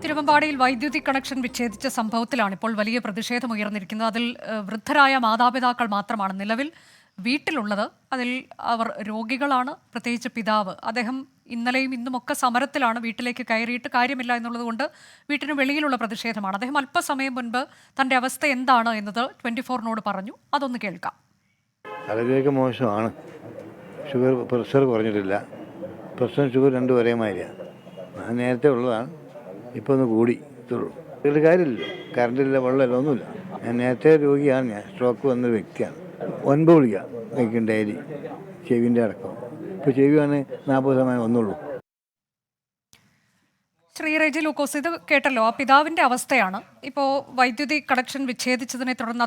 തിരുവമ്പാടിയിൽ വൈദ്യുതി കണക്ഷൻ വിച്ഛേദിച്ച സംഭവത്തിലാണ് ഇപ്പോൾ വലിയ പ്രതിഷേധമുയർന്നിരിക്കുന്നത്. അതിൽ വൃദ്ധരായ മാതാപിതാക്കൾ മാത്രമാണ് നിലവിൽ വീട്ടിലുള്ളത്. അതിൽ അവർ രോഗികളാണ്. പ്രത്യേകിച്ച് പിതാവ്, അദ്ദേഹം ഇന്നലെയും ഇന്നുമൊക്കെ സമരത്തിലാണ്. വീട്ടിലേക്ക് കയറിയിട്ട് കാര്യമില്ല എന്നുള്ളത് കൊണ്ട് വീട്ടിന് വെളിയിലുള്ള പ്രതിഷേധമാണ്. അദ്ദേഹം അല്പസമയം മുൻപ് തൻ്റെ അവസ്ഥ എന്താണ് എന്നത് 24-നോട് പറഞ്ഞു. അതൊന്ന് കേൾക്കാം. ആരോഗ്യമൊക്കെ മോശമാണ്. പ്രഷർ കുറഞ്ഞിട്ടില്ല. പ്രഷർ ഷുഗർ രണ്ടും ഒരേ മാതിരിയാണ്. അത് നേരത്തെ ഉള്ളതാണ്, ഇപ്പോൾ ഒന്ന് കൂടി ഇതുള്ളൂ. ഒരു കാര്യമില്ലല്ലോ, കറണ്ടില്ല, വെള്ളമില്ല, ഒന്നുമില്ല. ഞാൻ നേരത്തെ രോഗിയാണ്. ഞാൻ സ്ട്രോക്ക് വന്നൊരു വ്യക്തിയാണ്. 9 ഗുളിക കഴിക്കും ഡെയിലി, ചെവിൻ്റെ അടക്കം. ഇപ്പോൾ ചെവിയാണ് 40% ഒന്നുള്ളൂ. ശ്രീ റെജി ലൂക്കോസ്, ഇത് കേട്ടല്ലോ, ആ പിതാവിൻ്റെ അവസ്ഥയാണ്. ഇപ്പോൾ വൈദ്യുതി കണക്ഷൻ വിച്ഛേദിച്ചതിനെ തുടർന്ന്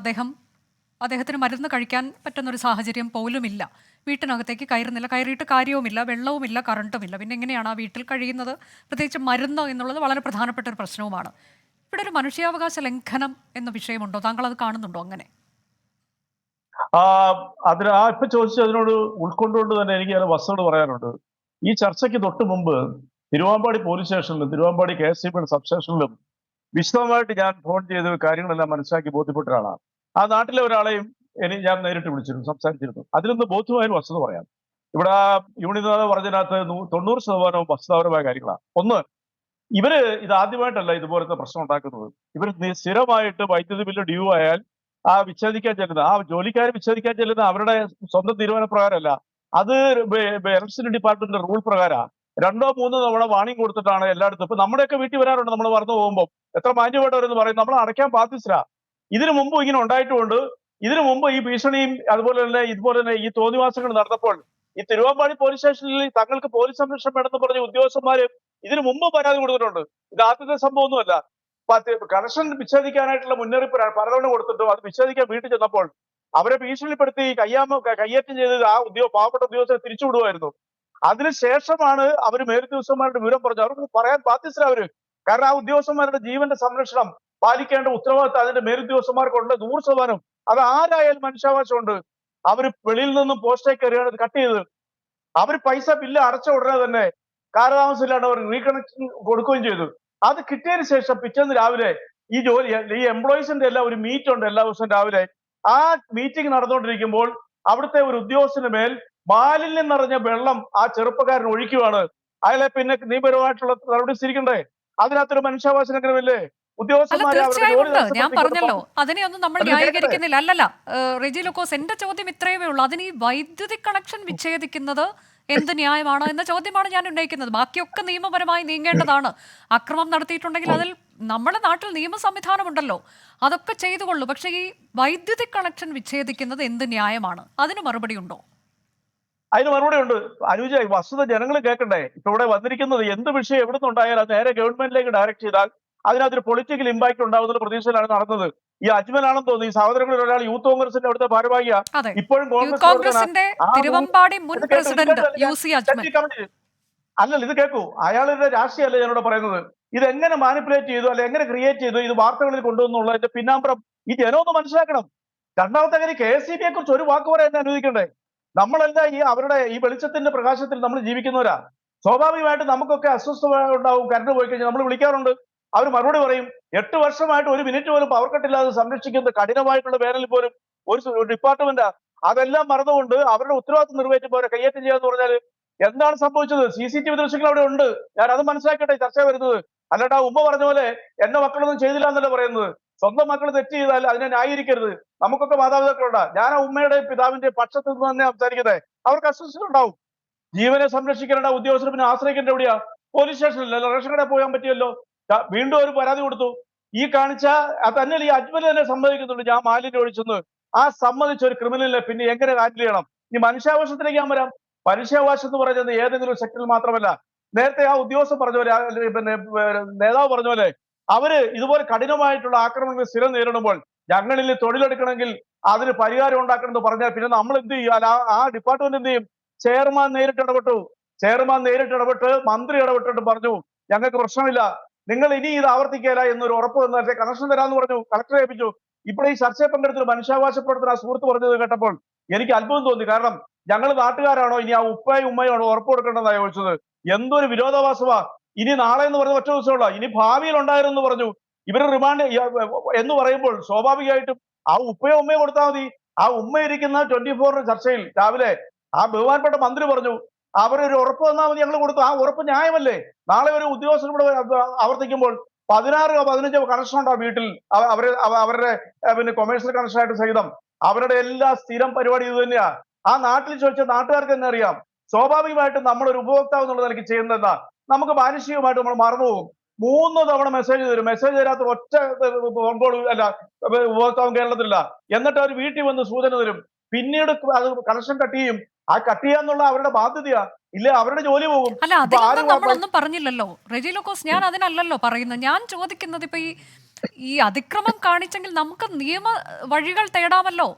അദ്ദേഹത്തിന് മരുന്ന് കഴിക്കാൻ പറ്റുന്നൊരു സാഹചര്യം പോലുമില്ല. വീട്ടിനകത്തേക്ക് കയറിയിട്ട് കാര്യവുമില്ല, വെള്ളവുമില്ല, കറണ്ടുമില്ല. പിന്നെ എങ്ങനെയാണ് ആ വീട്ടിൽ കഴിയുന്നത്? പ്രത്യേകിച്ച് മരുന്ന് എന്നുള്ളത് വളരെ പ്രധാനപ്പെട്ട ഒരു പ്രശ്നവുമാണ്. ഇവിടെ ഒരു മനുഷ്യാവകാശ ലംഘനം എന്ന വിഷയമുണ്ടോ? താങ്കൾ അത് കാണുന്നുണ്ടോ അങ്ങനെ? അതിന് ഇപ്പൊ ചോദിച്ചതിനോട് ഉൾക്കൊണ്ടുകൊണ്ട് തന്നെ എനിക്ക് അത് വസ്തുത പറയാനുണ്ട്. ഈ ചർച്ചയ്ക്ക് തൊട്ട് മുമ്പ് തിരുവാമ്പാടി പോലീസ് സ്റ്റേഷനിലും തിരുവാമ്പാടി KSEB സബ്സ്റ്റേഷനിലും വിശദമായിട്ട് ഞാൻ ഫോൺ ചെയ്ത് കാര്യങ്ങളെല്ലാം മനസ്സിലാക്കി ബോധ്യപ്പെട്ട ഒരാളാണ്. ആ നാട്ടിലെ ഒരാളെയും ഞാൻ നേരിട്ട് വിളിച്ചിരുന്നു, സംസാരിച്ചിരുന്നു. അതിലൊന്ന് ബോധ്യമായ വസ്തുത പറയാം. ഇവിടെ യൂണിനാഥ പറഞ്ഞതിനകത്ത് 90% വസ്തുതാപരമായ കാര്യങ്ങളാണ്. ഒന്ന്, ഇവര് ഇത് ആദ്യമായിട്ടല്ല ഇതുപോലത്തെ പ്രശ്നം ഉണ്ടാക്കുന്നത്. ഇവർ സ്ഥിരമായിട്ട് വൈദ്യുതി ബില്ല് ഡ്യൂ ആയാൽ വിച്ഛേദിക്കാൻ ചെല്ലുന്ന ആ ജോലിക്കാർ വിച്ഛേദിക്കാൻ ചെല്ലുന്ന അവരുടെ സ്വന്തം തീരുമാനപ്രകാരമല്ല, അത് ഇലക്ട്രിസിറ്റി ഡിപ്പാർട്ട്മെന്റിന്റെ റൂൾ പ്രകാരമാണ്. 2-3 തവണ വാണിംഗ് കൊടുത്തിട്ടാണ് എല്ലായിടത്തും. ഇപ്പൊ നമ്മുടെയൊക്കെ വീട്ടിൽ വരാറുണ്ട്. നമ്മൾ മറന്നു പോകുമ്പോൾ എത്ര മാന്യമായിട്ടവരെന്ന് പറയും, നമ്മൾ അടയ്ക്കാൻ ബാധ്യസ്ഥരാ. ഇതിനു മുമ്പ് ഇങ്ങനെ ഉണ്ടായിട്ടുമുണ്ട്. ഇതിനു മുമ്പ് ഈ ഭീഷണിയും ഇതുപോലെ തന്നെ ഈ തോന്നിവാസങ്ങൾ നടന്നപ്പോൾ ഈ തിരുവമ്പാടി പോലീസ് സ്റ്റേഷനിൽ തങ്ങൾക്ക് പോലീസ് സംരക്ഷണം വേണമെന്ന് പറഞ്ഞ ഉദ്യോഗസ്ഥന്മാര് ഇതിനു മുമ്പ് പരാതി കൊടുത്തിട്ടുണ്ട്. ഇത് ആദ്യത്തെ സംഭവമൊന്നുമല്ല. കണക്ഷൻ വിച്ഛേദിക്കാനായിട്ടുള്ള മുന്നറിയിപ്പ് പലതവണ കൊടുത്തിട്ടും അത് വിച്ഛേദിക്കാൻ വീട്ടിൽ ചെന്നപ്പോൾ അവരെ ഭീഷണിപ്പെടുത്തി കയ്യേറ്റം ചെയ്ത് ആ പാവപ്പെട്ട ഉദ്യോഗസ്ഥരെ തിരിച്ചുവിടുമായിരുന്നു. അതിനുശേഷമാണ് അവർ മേലുദ്യോഗസ്ഥന്മാരുടെ വിവരം പറഞ്ഞു. അവർക്ക് പറയാൻ ബാധ്യസ്ഥരാ അവര്. കാരണം ആ ഉദ്യോഗസ്ഥന്മാരുടെ ജീവന്റെ സംരക്ഷണം പാലിക്കേണ്ട ഉത്തരവാദിത്തം അതിന്റെ മേലുദ്യോഗസ്ഥന്മാർക്കുണ്ട് 100%. അത് ആരായാലും മനുഷ്യാവകാശമുണ്ട്. അവർ വെളിയിൽ നിന്നും പോസ്റ്റേക്ക് കയറിയാണ് കട്ട് ചെയ്തത്. അവർ പൈസ ബില്ല് അടച്ച ഉടനെ തന്നെ കാലതാമസമില്ലാണ്ട് അവർ റീകണക്ഷൻ കൊടുക്കുകയും ചെയ്തു. അത് കിട്ടിയതിന് ശേഷം പിറ്റേന്ന് രാവിലെ ഈ എംപ്ലോയീസിന്റെ എല്ലാം ഒരു മീറ്റ് ഉണ്ട് എല്ലാ ദിവസവും രാവിലെ. ആ മീറ്റിംഗ് നടന്നുകൊണ്ടിരിക്കുമ്പോൾ അവിടുത്തെ ഒരു ഉദ്യോഗസ്ഥന് മേൽ മാലിന്യം നിറഞ്ഞ വെള്ളം ആ ചെറുപ്പക്കാരൻ ഒഴിക്കുകയാണ്. അയാളെ പിന്നെ നിയമപരമായിട്ടുള്ള നടപടി സ്വീകരിക്കണ്ടേ? അതിനകത്തൊരു മനുഷ്യാവകാശ ലംഘനമില്ലേ? അല്ല, തീർച്ചയായും ഉണ്ട്. ഞാൻ പറഞ്ഞല്ലോ, അതിനെയൊന്നും നമ്മൾ ന്യായീകരിക്കുന്നില്ല. അല്ലല്ല റെജി ലൂക്കോസ്, എന്റെ ചോദ്യം ഇത്രയേ ഉള്ളൂ. അതിന് ഈ വൈദ്യുതി കണക്ഷൻ വിച്ഛേദിക്കുന്നത് എന്ത് ന്യായമാണ് എന്ന ചോദ്യമാണ് ഞാൻ ഉന്നയിക്കുന്നത്. ബാക്കിയൊക്കെ നിയമപരമായി നീങ്ങേണ്ടതാണ്. അക്രമം നടത്തിയിട്ടുണ്ടെങ്കിൽ അതിൽ നമ്മുടെ നാട്ടിൽ നിയമ സംവിധാനമുണ്ടല്ലോ, അതൊക്കെ ചെയ്തുകൊള്ളൂ. പക്ഷേ ഈ വൈദ്യുതി കണക്ഷൻ വിച്ഛേദിക്കുന്നത് എന്ത് ന്യായമാണ്? അതിന് മറുപടി ഉണ്ടോ? അതിന് മറുപടി ഉണ്ട്. അനുജ, വസ്തുത ജനങ്ങൾ കേൾക്കണ്ടേ? ഇപ്പൊ ഇവിടെ വന്നിരിക്കുന്നത് എന്ത് വിഷയം എവിടെ നിന്നുണ്ടായാലും അത് നേരെ ഗവൺമെന്റിലേക്ക് ഡയറക്ട് ചെയ്താൽ അതിനകത്തൊരു പൊളിറ്റിക്കൽ ഇമ്പാക്ട് ഉണ്ടാവുന്ന പ്രതീക്ഷയിലാണ് നടന്നത്. ഈ അജ്മലാണെന്ന് തോന്നുന്നു ഈ സഹോദരങ്ങളിൽ ഒരാൾ യൂത്ത് കോൺഗ്രസിന്റെ അവിടുത്തെ ഭാരവാഹിയാണ്. ഇപ്പോഴും കോൺഗ്രസിന്റെ തിരുവമ്പാടി മുൻ പ്രസിഡന്റ് അല്ലല്ല, ഇത് കേൾക്കൂ. അയാളുടെ രാഷ്ട്രീയമല്ല ഞാനിവിടെ പറയുന്നത്. ഇത് എങ്ങനെ മാനിപ്പുലേറ്റ് ചെയ്തു, അല്ലെ എങ്ങനെ ക്രിയേറ്റ് ചെയ്തു, ഇത് വാർത്തകളിൽ കൊണ്ടുവന്നുള്ളതിന്റെ പിന്നാമ്പുറം ഈ ജനം ഒന്ന് മനസ്സിലാക്കണം. രണ്ടാമത്തെ കാര്യം, KSEB കുറിച്ച് ഒരു വാക്ക് പറയാൻ അനുവദിക്കണ്ടേ? നമ്മളെല്ലാം അവരുടെ ഈ വെളിച്ചത്തിന്റെ പ്രകാശത്തിൽ നമ്മൾ ജീവിക്കുന്നവരാ. സ്വാഭാവികമായിട്ട് നമുക്കൊക്കെ അസ്വസ്ഥത ഉണ്ടാവും. കറണ്ട് പോയി കഴിഞ്ഞാൽ നമ്മൾ വിളിക്കാറുണ്ട്. അവർ മറുപടി പറയും. 8 വർഷമായിട്ട് 1 മിനിറ്റ് പോലും പവർ കട്ടില്ലാതെ സംരക്ഷിക്കുന്ന കഠിനമായിട്ടുള്ള വേനലിൽ പോലും ഒരു ഡിപ്പാർട്ട്മെന്റാ. അതെല്ലാം മറന്നുകൊണ്ട് അവരുടെ ഉത്തരവാദിത്വം നിറവേറ്റുമ്പോൾ അവരെ കയ്യേറ്റം ചെയ്യാന്ന് പറഞ്ഞാൽ എന്താണ് സംഭവിച്ചത്? CCTV ദൃശ്യങ്ങൾ അവിടെ ഉണ്ട്. ഞാൻ അത് മനസ്സിലാക്കട്ടെ ചർച്ച വരുന്നത്. അല്ലാണ്ട് ആ ഉമ്മ പറഞ്ഞ പോലെ എന്റെ മക്കളൊന്നും ചെയ്തില്ല എന്നല്ല പറയുന്നത്. സ്വന്തം മക്കൾ തെറ്റ് ചെയ്താൽ അതിനെ ന്യായീകരിക്കരുത്. നമുക്കൊക്കെ മാതാപിതാക്കളുണ്ടാ. ഞാൻ ആ ഉമ്മയുടെ പിതാവിന്റെ പക്ഷത്ത് നിന്ന് തന്നെ സംസാരിക്കുന്നത്. അവർക്ക് അസ്വസ്ഥത ഉണ്ടാവും. ജീവനെ സംരക്ഷിക്കേണ്ട ഉദ്യോഗസ്ഥർ പിന്നെ ആശ്രയിക്കേണ്ട എവിടെയാ? പോലീസ് സ്റ്റേഷനിലല്ല, റേഷൻ കടയിൽ പോകാൻ പറ്റിയല്ലോ. വീണ്ടും ഒരു പരാതി കൊടുത്തു. ഈ കാണിച്ച തന്നെ ഈ അജ്മൽ തന്നെ സമ്മതിക്കുന്നുണ്ട് ഞാൻ മാലിന്യം ഒഴിച്ചെന്ന്. ആ സമ്മതിച്ച ഒരു ക്രിമിനലിനെ പിന്നെ എങ്ങനെ ഹാൻഡിൽ ചെയ്യണം? ഇനി മനുഷ്യാവകാശത്തിലേക്ക് ഞാൻ വരാം. മനുഷ്യാവകാശം എന്ന് പറയുന്നത് ഏതെങ്കിലും സെക്ടറിൽ മാത്രമല്ല. നേരത്തെ ആ ഉദ്യോഗസ്ഥൻ പറഞ്ഞ പോലെ, പിന്നെ നേതാവ് പറഞ്ഞ പോലെ, അവര് ഇതുപോലെ കഠിനമായിട്ടുള്ള ആക്രമണങ്ങൾ സ്ഥിരം നേരിടുമ്പോൾ ഞങ്ങളിൽ തൊഴിലെടുക്കണമെങ്കിൽ അതിന് പരിഹാരം ഉണ്ടാക്കണം എന്ന് പറഞ്ഞാൽ പിന്നെ നമ്മൾ എന്ത് ചെയ്യും? ആ ഡിപ്പാർട്ട്മെന്റ് എന്ത് ചെയ്യും? ചെയർമാൻ നേരിട്ട് ഇടപെട്ട് മന്ത്രി ഇടപെട്ടിട്ട് പറഞ്ഞു ഞങ്ങൾക്ക് പ്രശ്നമില്ല, നിങ്ങൾ ഇനി ഇത് ആവർത്തിക്കില്ല എന്നൊരു ഉറപ്പ് നേരത്തെ കണക്ഷൻ തരാമെന്ന് പറഞ്ഞു. കളക്ടറെ ഏൽപ്പിച്ചു. ഇപ്പോൾ ഈ ചർച്ചയിൽ പങ്കെടുത്തൊരു മനുഷ്യാവകാശ പ്രവർത്തന ആ സുഹൃത്ത് പറഞ്ഞത് കേട്ടപ്പോൾ എനിക്ക് അത്ഭുതം തോന്നി. കാരണം ഞങ്ങൾ നാട്ടുകാരാണോ ഇനി ആ ഉമ്മയാണോ ഉറപ്പ് കൊടുക്കേണ്ടതെന്നാണ് ചോദിച്ചത്. എന്തൊരു വിരോധാഭാസമാ! ഇനി നാളെ എന്ന് പറഞ്ഞ ഒറ്റ ദിവസമുള്ള, ഇനി ഭാവിയിൽ ഉണ്ടായിരുന്നു പറഞ്ഞു. ഇവര് റിമാൻഡ് എന്ന് പറയുമ്പോൾ സ്വാഭാവികമായിട്ടും ആ ഉപ്പയോ ഉമ്മയോ കൊടുത്താൽ മതി. ആ ഉമ്മ ഇരിക്കുന്ന 24 ചർച്ചയിൽ രാവിലെ ആ ബഹുമാനപ്പെട്ട മന്ത്രി പറഞ്ഞു അവരൊരു ഉറപ്പ് തന്നാൽ മതി, ഞങ്ങൾ കൊടുത്തു. ആ ഉറപ്പ് ന്യായമല്ലേ? നാളെ ഒരു ഉദ്യോഗസ്ഥൻ കൂടെ ആവർത്തിക്കുമ്പോൾ 16 15 കണക്ഷൻ ഉണ്ട് ആ വീട്ടിൽ, അവരുടെ പിന്നെ കൊമേഴ്സ്യൽ കണക്ഷൻ ആയിട്ട് സഹിതം. അവരുടെ എല്ലാ സ്ഥിരം പരിപാടി ഇത് തന്നെയാ. ആ നാട്ടിൽ ചോദിച്ച നാട്ടുകാർക്ക് തന്നെ അറിയാം. സ്വാഭാവികമായിട്ടും നമ്മളൊരു ഉപഭോക്താവ് എന്നുള്ള നിലയ്ക്ക് ചെയ്യുന്നതെന്താ, നമുക്ക് മാനുഷികമായിട്ട് നമ്മൾ മറന്നുപോകും. 3 തവണ മെസ്സേജ് തരും, മെസ്സേജ് തരാത്ത ഒറ്റ ഫോൺ കോൾ അല്ല ഉപഭോക്താവും കേരളത്തിലില്ല. എന്നിട്ട് അവർ വീട്ടിൽ വന്ന് സൂചന തരും, പിന്നീട് അത് കണക്ഷൻ കട്ട് ചെയ്യും. ആ കട്ട് ചെയ്യാന്നുള്ള അവരുടെ ബാധ്യതയാ, ഇല്ല അവരുടെ ജോലി പോകും. അല്ല, അതിനൊന്നും നമ്മളൊന്നും പറഞ്ഞില്ലല്ലോ റെജി ലൂക്കോസ്. ഞാൻ അതിനല്ലല്ലോ പറയുന്നത്. ഞാൻ ചോദിക്കുന്നത് ഇപ്പൊ ഈ അതിക്രമം കാണിച്ചെങ്കിൽ നമുക്ക് നിയമ വഴികൾ തേടാമല്ലോ.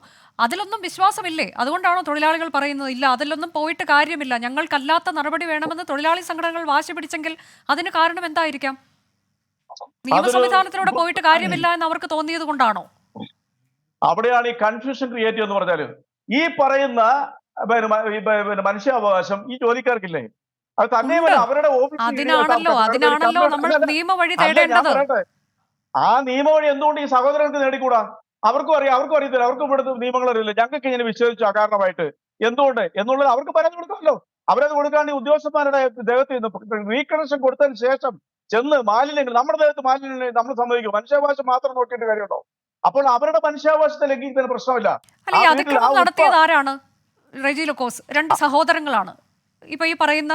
അതിലൊന്നും വിശ്വാസമില്ലേ? അതുകൊണ്ടാണോ തൊഴിലാളികൾ പറയുന്നത് ഇല്ല അതിലൊന്നും പോയിട്ട് കാര്യമില്ല, ഞങ്ങൾക്കല്ലാത്ത നടപടി വേണമെന്ന് തൊഴിലാളി സംഘടനകൾ വാശി പിടിച്ചെങ്കിൽ അതിന് കാരണം എന്തായിരിക്കാം? നിയമ സംവിധാനത്തിലൂടെ പോയിട്ട് കാര്യമില്ല എന്ന് അവർക്ക് തോന്നിയത് കൊണ്ടാണോ? അവിടെയാണ് ഈ കൺഫ്യൂഷൻ ക്രിയേറ്റ് എന്ന് പറഞ്ഞാല്, ഈ പറയുന്ന മനുഷ്യാവകാശം ഈ ജോലിക്കാർക്കില്ലേ? അത് തന്നെയുമല്ല അവരുടെ അതിനാണല്ലോ നമ്മൾ നിയമവഴി തേടേണ്ടത്. ആ നിയമവഴി എന്തുകൊണ്ട് ഈ സഹോദരങ്ങൾക്ക് നേടിക്കൂടാ? അവർക്കും അറിയത്തില്ല, അവർക്കും ഇവിടുത്തെ നിയമങ്ങൾ അറിയില്ല. ഞങ്ങൾക്ക് ഇങ്ങനെ വിശ്വസിച്ചു അകാരണമായിട്ട് എന്തുകൊണ്ട് എന്നുള്ളത് അവർക്ക് പരാതി കൊടുക്കാമല്ലോ. അവരത് കൊടുക്കാണ്ട് ഈ ഉദ്യോഗസ്ഥന്മാരുടെ ദേഹത്ത് നിന്ന് റീകണക്ഷൻ കൊടുത്തതിന് ശേഷം ചെന്ന് മാലിന്യങ്ങൾ നമ്മുടെ ദേഹത്ത് മാലിന്യങ്ങൾ നമ്മൾ സമ്മതിക്കും. മനുഷ്യാവകാശം മാത്രം നോക്കിയിട്ട് കാര്യമുണ്ടോ? അപ്പോൾ അവരുടെ മനുഷ്യാവകാശത്തെ ലംഘിക്കുന്നതിന് പ്രശ്നമില്ല. നടത്തിയത് ആരാണ് റെജി ലൂക്കോസ്? 2 സഹോദരങ്ങളാണ്. ഇപ്പൊ ഈ പറയുന്ന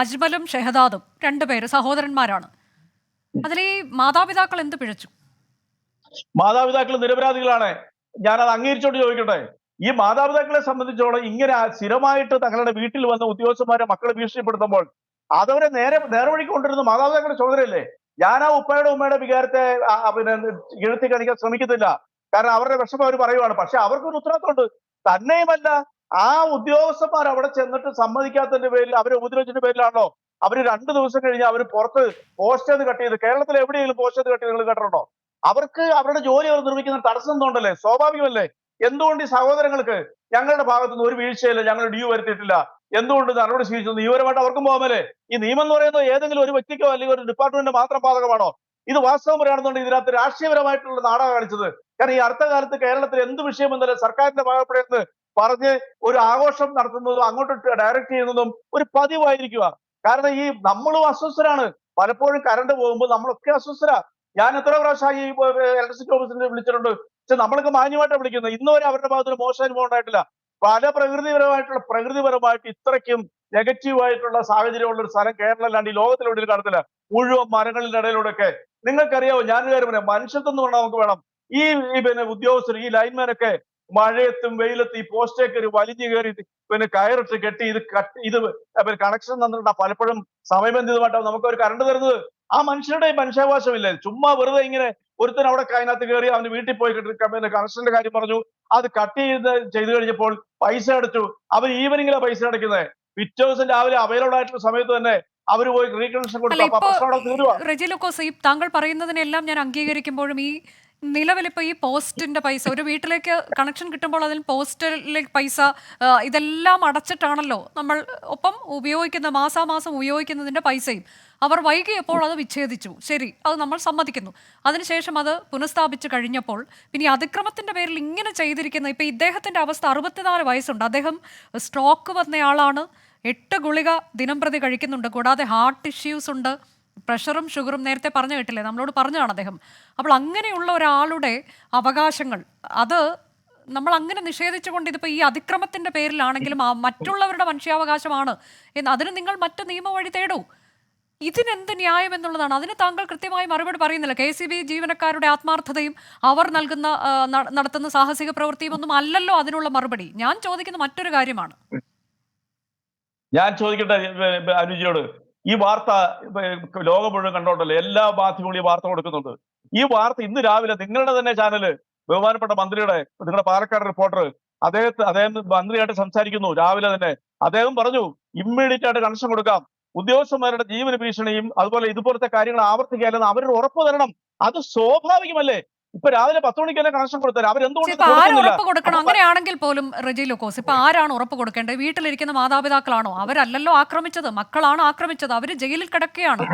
അജ്മലും ഷെഹദാദും 2 പേര് സഹോദരന്മാരാണ്. അതിൽ ഈ മാതാപിതാക്കൾ എന്ത് പിഴച്ചു? മാതാപിതാക്കൾ നിരപരാധികളാണ്. ഞാനത് അംഗീകരിച്ചോണ്ട് ചോദിക്കട്ടെ, ഈ മാതാപിതാക്കളെ സംബന്ധിച്ചോളം ഇങ്ങനെ സ്ഥിരമായിട്ട് തങ്ങളുടെ വീട്ടിൽ വന്ന ഉദ്യോഗസ്ഥന്മാരെ മക്കളെ ഭീഷണിപ്പെടുത്തുമ്പോൾ അതവരെ നേർവഴിക്ക് കൊണ്ടിരുന്ന മാതാപിതാക്കളുടെ ചുമതലയല്ലേ? ഞാൻ ആ ഉപ്പയുടെ ഉമ്മയുടെ വികാരത്തെ പിന്നെ എഴുത്തി കാണിക്കാൻ ശ്രമിക്കുന്നില്ല. കാരണം അവരുടെ വിഷമം അവർ പറയുവാണ്. പക്ഷെ അവർക്കൊരു ഉത്തരവാദിത്തമുണ്ട്. തന്നെയുമല്ല, ആ ഉദ്യോഗസ്ഥന്മാർ അവിടെ ചെന്നിട്ട് സമ്മതിക്കാത്തതിന്റെ പേരിൽ അവരെ ഉപദ്രവിച്ചതിന്റെ പേരിലാണല്ലോ അവര് 2 ദിവസം കഴിഞ്ഞ് അവർ പുറത്ത് പോസ്റ്റേന്ന് കട്ട് ചെയ്ത്, കേരളത്തിൽ എവിടെയെങ്കിലും പോസ്റ്റേന്ന് കട്ട് ചെയ്ത് നിങ്ങൾ കേട്ടിട്ടുണ്ടോ? അവർക്ക് അവരുടെ ജോലി അവർ നിർമ്മിക്കുന്ന തടസ്സം എന്തുകൊണ്ടല്ലേ? സ്വാഭാവികമല്ലേ? എന്തുകൊണ്ട് ഈ സഹോദരങ്ങൾക്ക് ഞങ്ങളുടെ ഭാഗത്തുനിന്ന് ഒരു വീഴ്ചയില്ല, ഞങ്ങൾ ഡ്യൂ വരുത്തിയിട്ടില്ല, എന്തുകൊണ്ട് നടപടി സ്വീകരിച്ചത്? നിയമപരമായിട്ട് അവർക്കും പോകാമല്ലേ? ഈ നിയമം എന്ന് പറയുന്നത് ഏതെങ്കിലും ഒരു വ്യക്തിക്കോ അല്ലെങ്കിൽ ഒരു ഡിപ്പാർട്ട്മെന്റിന് മാത്രം ബാധകമാണോ? ഇത് വാസ്തവം പറയുകയാണെന്നുണ്ടെങ്കിൽ ഇതിനകത്ത് രാഷ്ട്രീയപരമായിട്ടുള്ള നാടകം കാണിച്ചത്. കാരണം ഈ അടുത്ത കാലത്ത് കേരളത്തിൽ എന്ത് വിഷയം എന്നാലും സർക്കാരിന്റെ ഭാഗപ്പെടുന്നത് പറഞ്ഞ് ഒരു ആഘോഷം നടത്തുന്നതും അങ്ങോട്ട് ഡയറക്റ്റ് ചെയ്യുന്നതും ഒരു പതിവായിരിക്കുക. കാരണം ഈ നമ്മളും അസ്വസ്ഥരാണ്. പലപ്പോഴും കറണ്ട് പോകുമ്പോൾ നമ്മളൊക്കെ അസ്വസ്ഥരാ. ഞാൻ എത്ര പ്രാവശ്യം ഈ ഇലക്ട്രിസിറ്റി ഓഫീസിനെ വിളിച്ചിട്ടുണ്ട്. പക്ഷെ നമ്മളൊക്കെ മാന്യമായിട്ടാണ് വിളിക്കുന്നത്. ഇന്ന് വരെ അവരുടെ ഭാഗത്തിന് മോശം അനുഭവം ഉണ്ടായിട്ടില്ല. പല പ്രകൃതിപരമായിട്ട് ഇത്രയ്ക്കും നെഗറ്റീവായിട്ടുള്ള സാഹചര്യമുള്ള ഒരു സ്ഥലം കേരളം അല്ലാണ്ട് ഈ ലോകത്തിലെവിടെയും കാണത്തില്ല. മുഴുവൻ മരങ്ങളുടെ ഇടയിലൂടെയൊക്കെ നിങ്ങൾക്കറിയാവോ, ഞാനൊരു കാര്യം പറയാം, മനുഷ്യത്വം എന്ന് പറഞ്ഞാൽ നമുക്ക് വേണം. ഈ പിന്നെ ഉദ്യോഗസ്ഥർ, ഈ ലൈൻമാനൊക്കെ മഴയത്തും വെയിലത്തും ഈ പോസ്റ്റേക്ക് വലിഞ്ഞു കയറി പിന്നെ കയറിട്ട് കെട്ടി ഇത് കണക്ഷൻ തന്നിട്ടാ പലപ്പോഴും സമയബന്ധിതമായിട്ടാണ് നമുക്ക് ഒരു കറണ്ട് തരുന്നത്. ആ മനുഷ്യരുടെ മനുഷ്യാവകാശമില്ലേ? ചുമ്മാ വെറുതെ ഇങ്ങനെ ഒരുത്തൻ അവിടെ അതിനകത്ത് കയറി അവന് വീട്ടിൽ പോയി കണക്ഷന്റെ കാര്യം പറഞ്ഞു, അത് കട്ട് ചെയ്ത് കഴിഞ്ഞപ്പോൾ പൈസ അടച്ചു. അവർ ഈവനിങ്ങിലാണ് പൈസ അടയ്ക്കുന്നത്. പിറ്റേ ദിവസം രാവിലെ അവൈലബിൾ ആയിട്ടുള്ള സമയത്ത് തന്നെ അവർ പോയി റീകണക്ഷൻ കൊടുത്തു. റെജി ലൂക്കോസ്, ഈ താങ്കൾ പറയുന്നതിനെല്ലാം ഞാൻ അംഗീകരിക്കുമ്പോഴും ഈ നിലവിലിപ്പോ ഈ പോസ്റ്റിന്റെ പൈസ, ഒരു വീട്ടിലേക്ക് കണക്ഷൻ കിട്ടുമ്പോൾ അതിൽ പോസ്റ്റലിലേക്ക് പൈസ ഇതെല്ലാം അടച്ചിട്ടാണല്ലോ നമ്മൾ ഒപ്പം ഉപയോഗിക്കുന്ന മാസാമാസം ഉപയോഗിക്കുന്നതിന്റെ പൈസയും അവർ വൈകിയപ്പോൾ അത് വിച്ഛേദിച്ചു. ശരി, അത് നമ്മൾ സമ്മതിക്കുന്നു. അതിനുശേഷം അത് പുനഃസ്ഥാപിച്ചു കഴിഞ്ഞപ്പോൾ പിന്നെ അതിക്രമത്തിന്റെ പേരിൽ ഇങ്ങനെ ചെയ്തിരിക്കുന്ന ഇപ്പൊ ഇദ്ദേഹത്തിന്റെ അവസ്ഥ 64 വയസ്സുണ്ട്. അദ്ദേഹം സ്ട്രോക്ക് വന്നയാളാണ്. 8 ഗുളിക ദിനംപ്രതി കഴിക്കുന്നുണ്ട്. കൂടാതെ ഹാർട്ട് ഇഷ്യൂസ് ഉണ്ട്, പ്രഷറും ഷുഗറും നേരത്തെ പറഞ്ഞു കേട്ടില്ലേ, നമ്മളോട് പറഞ്ഞതാണ് അദ്ദേഹം. അപ്പോൾ അങ്ങനെയുള്ള ഒരാളുടെ അവകാശങ്ങൾ അത് നമ്മൾ അങ്ങനെ നിഷേധിച്ചുകൊണ്ട് ഇതിപ്പോൾ ഈ അതിക്രമത്തിന്റെ പേരിലാണെങ്കിലും മറ്റുള്ളവരുടെ മനുഷ്യാവകാശമാണ് എന്ന് അതിന് നിങ്ങൾ മറ്റ് നിയമവഴി തേടൂ. ഇതിനെന്ത് ന്യായം എന്നുള്ളതാണ്. അതിന് താങ്കൾ കൃത്യമായി മറുപടി പറയുന്നില്ല. KCB ജീവനക്കാരുടെ ആത്മാർത്ഥതയും അവർ നടത്തുന്ന സാഹസിക പ്രവൃത്തിയും ഒന്നും അല്ലല്ലോ അതിനുള്ള മറുപടി. ഞാൻ ചോദിക്കുന്ന മറ്റൊരു കാര്യമാണ്. ഞാൻ ചോദിക്കട്ടെ അനുജിയോട്, ഈ വാർത്ത ലോകം മുഴുവൻ കണ്ടോണ്ടല്ലോ, എല്ലാ മാധ്യമങ്ങളും ഈ വാർത്ത കൊടുക്കുന്നുണ്ട്. ഈ വാർത്ത ഇന്ന് രാവിലെ നിങ്ങളുടെ തന്നെ ചാനല് ബഹുമാനപ്പെട്ട മന്ത്രിയുടെ, നിങ്ങളുടെ പാലക്കാട് റിപ്പോർട്ടർ അദ്ദേഹം മന്ത്രിയായിട്ട് സംസാരിക്കുന്നു രാവിലെ തന്നെ. അദ്ദേഹം പറഞ്ഞു ഇമ്മീഡിയറ്റ് ആയിട്ട് കണക്ഷൻ കൊടുക്കാം, ഉദ്യോഗസ്ഥന്മാരുടെ ജീവന ഭീഷണിയും അതുപോലെ ഇതുപോലത്തെ കാര്യങ്ങൾ ആവർത്തിക്കാലെന്ന് അവരൊരു ഉറപ്പ് തരണം. അത് സ്വാഭാവികമല്ലേ? ഇപ്പൊ രാവിലെ 10 മണിക്ക് തന്നെ കണക്ഷൻ കൊടുത്തരാം. അവരെന്തുകൊണ്ട് ഇപ്പൊ ആര് കൊടുക്കുന്നില്ല? ഉറപ്പ് കൊടുക്കണം? അപ്പൊ അങ്ങനെയാണെങ്കിൽ പോലും റെജി ലൂക്കോസ്, ഇപ്പൊ ആരാണ് ഉറപ്പ് കൊടുക്കേണ്ടത്? വീട്ടിലിരിക്കുന്ന മാതാപിതാക്കളാണോ? അവരല്ലല്ലോ ആക്രമിച്ചത്, മക്കളാണ് ആക്രമിച്ചത്. അവര് ജയിലിൽ കിടക്കുകയാണ്.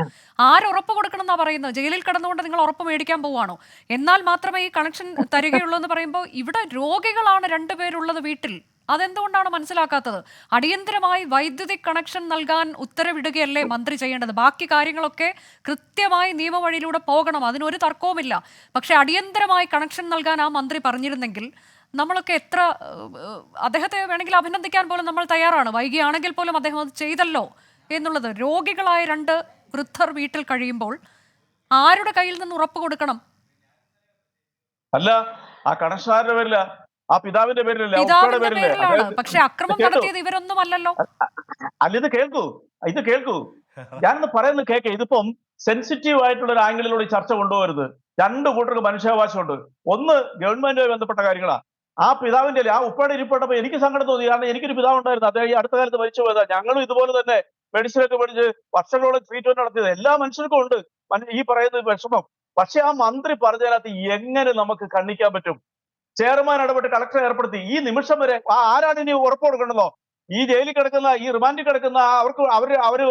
ആര് ഉറപ്പ് കൊടുക്കണം എന്നാ പറയുന്നത്? ജയിലിൽ കിടന്നുകൊണ്ട് നിങ്ങൾ ഉറപ്പ് മേടിക്കാൻ പോവാണോ? എന്നാൽ മാത്രമേ ഈ കണക്ഷൻ തരികയുള്ളൂ എന്ന് പറയുമ്പോൾ ഇവിടെ രോഗികളാണ് രണ്ടുപേരുള്ളത് വീട്ടിൽ. അതെന്തുകൊണ്ടാണ് മനസ്സിലാക്കാത്തത്? അടിയന്തരമായി വൈദ്യുതി കണക്ഷൻ നൽകാൻ ഉത്തരവിടുകയല്ലേ മന്ത്രി ചെയ്യേണ്ടത്? ബാക്കി കാര്യങ്ങളൊക്കെ കൃത്യമായി നിയമവഴിയിലൂടെ പോകണം, അതിനൊരു തർക്കവുമില്ല. പക്ഷെ അടിയന്തരമായി കണക്ഷൻ നൽകാൻ ആ മന്ത്രി പറഞ്ഞിരുന്നെങ്കിൽ നമ്മളൊക്കെ എത്ര അദ്ദേഹത്തെ വേണമെങ്കിൽ അഭിനന്ദിക്കാൻ പോലും നമ്മൾ തയ്യാറാണ്. വൈകിയാണെങ്കിൽ പോലും അദ്ദേഹം അത് ചെയ്തല്ലോ എന്നുള്ളത്. രോഗികളായ രണ്ട് വൃദ്ധർ വീട്ടിൽ കഴിയുമ്പോൾ ആരുടെ കയ്യിൽ നിന്ന് ഉറപ്പ് കൊടുക്കണം? അല്ല, ആ കണക്ഷൻ ആരുടെ പേരില? ആ പിതാവിന്റെ പേരിലല്ല, ഉപ്പയുടെ പിതാവിന്റെ പേരിലല്ലേ? പേരിലാണ്. പക്ഷെ അക്രമം കേട്ടോ? നടത്തിയത് ഇവരൊന്നും അല്ലല്ലോ. അല്ല, ഇത് കേൾക്കൂ. ഞാനൊന്ന് പറയുന്നത് കേൾക്കേ. ഇതിപ്പം സെൻസിറ്റീവ് ആയിട്ടുള്ള ഒരു ആംഗിളിലൂടെ ഈ ചർച്ച കൊണ്ടുപോകരുത്. രണ്ടു കൂട്ടർക്ക് മനുഷ്യാവകാശമുണ്ട്. ഒന്ന് ഗവൺമെന്റുമായി ബന്ധപ്പെട്ട കാര്യങ്ങളാ. ആ പിതാവിന്റെ ആ ഉപ്പയുടെ ഇരിപ്പെട്ടപ്പോ എനിക്ക് സങ്കടം തോന്നി. കാരണം എനിക്കൊരു പിതാവ് ഉണ്ടായിരുന്നു, അദ്ദേഹം ഈ അടുത്ത കാലത്ത് മരിച്ചു പോയതാ. ഞങ്ങളും ഇതുപോലെ തന്നെ മെഡിസിനൊക്കെ പഠിച്ച് വർഷങ്ങളോളം ട്രീറ്റ്മെന്റ് നടത്തിയത്. എല്ലാ മനുഷ്യർക്കും ഉണ്ട് ഈ പറയുന്ന വിഷമം. പക്ഷെ ആ മന്ത്രി പറഞ്ഞതിനകത്ത് എങ്ങനെ നമുക്ക് കണ്ണിക്കാൻ പറ്റും? ചെയർമാൻ ഇടപെട്ട് കളക്ടറെ ഏർപ്പെടുത്തി. ഈ നിമിഷം വരെ ആരാണ് ഇനി ഉറപ്പ് കൊടുക്കണമെന്നോ? ഈ ജയിലിൽ കിടക്കുന്ന, ഈ റിമാൻഡിൽ കിടക്കുന്ന അവർക്ക് അവര്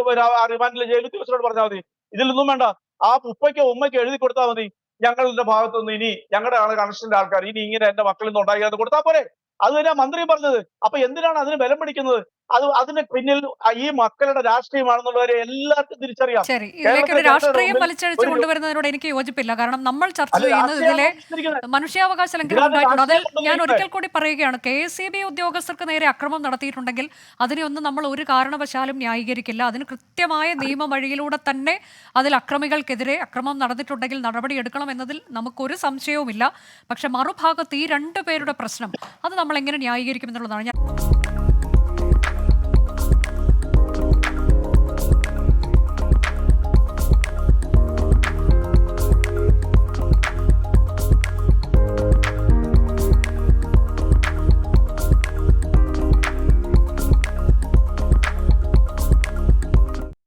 റിമാൻഡിലെ ജയിൽ ഉദ്യോഗസ്ഥരോട് പറഞ്ഞാൽ മതി. ഇതിലൊന്നും വേണ്ട. ആ ഉപ്പയ്ക്കോ ഉമ്മയ്ക്കോ എഴുതി കൊടുത്താൽ മതി, ഞങ്ങളുടെ ഭാഗത്തുനിന്ന് ഇനി ഞങ്ങളുടെ കണക്ഷന്റെ ആൾക്കാർ ഇനി ഇങ്ങനെ എന്റെ മക്കളിൽ നിന്ന് ഉണ്ടാകിയാന്ന് കൊടുത്താൽ പോരെ. അത് തന്നെയാ മന്ത്രി പറഞ്ഞത്. അപ്പൊ എന്തിനാണ് അതിന് ബലം പിടിക്കുന്നത്? അതിന് പിന്നിൽ ഈ മക്കളുടെ രാഷ്ട്രീയമാണെന്നുള്ളവരെ എല്ലാവർക്കും തിരിച്ചറിയാം. ശരി, ഇതിലേക്ക് ഒരു രാഷ്ട്രീയം വലിച്ചഴിച്ച് കൊണ്ടുവരുന്നതിനോട് എനിക്ക് യോജിപ്പില്ല. കാരണം നമ്മൾ ചർച്ച ചെയ്യുന്നത് ഇതിലെ മനുഷ്യാവകാശ ലംഘനം ഉണ്ടായിട്ടുണ്ട്. അതിൽ ഞാൻ ഒരിക്കൽ കൂടി പറയുകയാണ്, KSEB ഉദ്യോഗസ്ഥർക്ക് നേരെ അക്രമം നടത്തിയിട്ടുണ്ടെങ്കിൽ അതിനെയൊന്നും നമ്മൾ ഒരു കാരണവശാലും ന്യായീകരിക്കില്ല. അതിന് കൃത്യമായ നിയമ വഴിയിലൂടെ തന്നെ അതിൽ അക്രമികൾക്കെതിരെ അക്രമം നടന്നിട്ടുണ്ടെങ്കിൽ നടപടിയെടുക്കണം എന്നതിൽ നമുക്കൊരു സംശയവുമില്ല. പക്ഷെ മറുഭാഗത്ത് ഈ രണ്ടുപേരുടെ പ്രശ്നം അത് നമ്മൾ എങ്ങനെ ന്യായീകരിക്കും എന്നുള്ളതാണ് ഞാൻ